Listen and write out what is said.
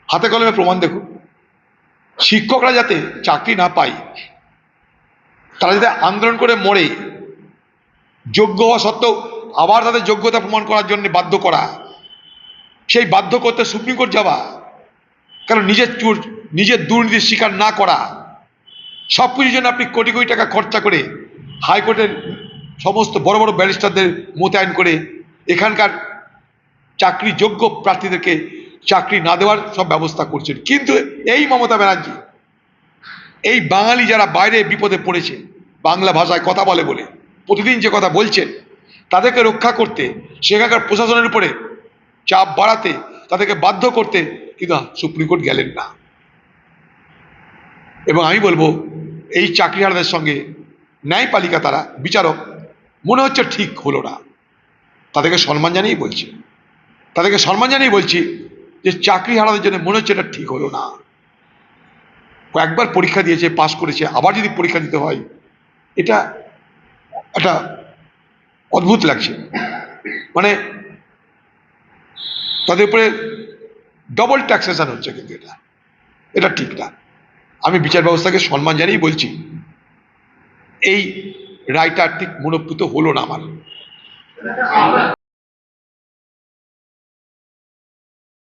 হাতে কলমে প্রমাণ দেখুন। শিক্ষকরা যাতে চাকরি না পায়, তারা যাতে আন্দোলন করে মরে, যোগ্য হওয়া সত্ত্বেও আবার তাদের যোগ্যতা প্রমাণ করার জন্য বাধ্য করা, সেই বাধ্য করতে সুপ্রিম কোর্ট যাওয়া, কারণ নিজের দুর্নীতির স্বীকার না করা, সব কিছুর জন্য আপনি কোটি কোটি টাকা খরচা করে হাইকোর্টের সমস্ত বড় বড় ব্যারিস্টারদের মোতায়েন করে এখানকার চাকরি যোগ্য প্রার্থীদেরকে চাকরি না দেওয়ার সব ব্যবস্থা করছেন। কিন্তু এই মমতা ব্যানার্জি, এই বাঙালি যারা বাইরে বিপদে পড়েছে, বাংলা ভাষায় কথা বলে বলে প্রতিদিন যে কথা বলছেন, তাদেরকে রক্ষা করতে, সেখানকার প্রশাসনের উপরে চাপ বাড়াতে, তাদেরকে বাধ্য করতে কিন্তু সুপ্রিম কোর্ট গেলেন না। এবং আমি বলবো, এই চাকরিহারাদের সঙ্গে ন্যায়পালিকা, তারা বিচারক, মনে হচ্ছে ঠিক হলো না। তাদেরকে সম্মান জানিয়ে বলছি, যে চাকরিহারাদের জন্য মনে হচ্ছে এটা ঠিক হলো না। কয়েকবার পরীক্ষা দিয়েছে, পাশ করেছে, আবার যদি পরীক্ষা দিতে হয়, এটা একটা অদ্ভুত লাগছে। মানে তাদের উপরে ডবল ট্যাক্সেশন হচ্ছে, কিন্তু এটা ঠিক না। আমি বিচার ব্যবস্থাকে সম্মান জানিয়ে বলছি, এই রায়টা ঠিক মনোপ্রীত হলো না আমার।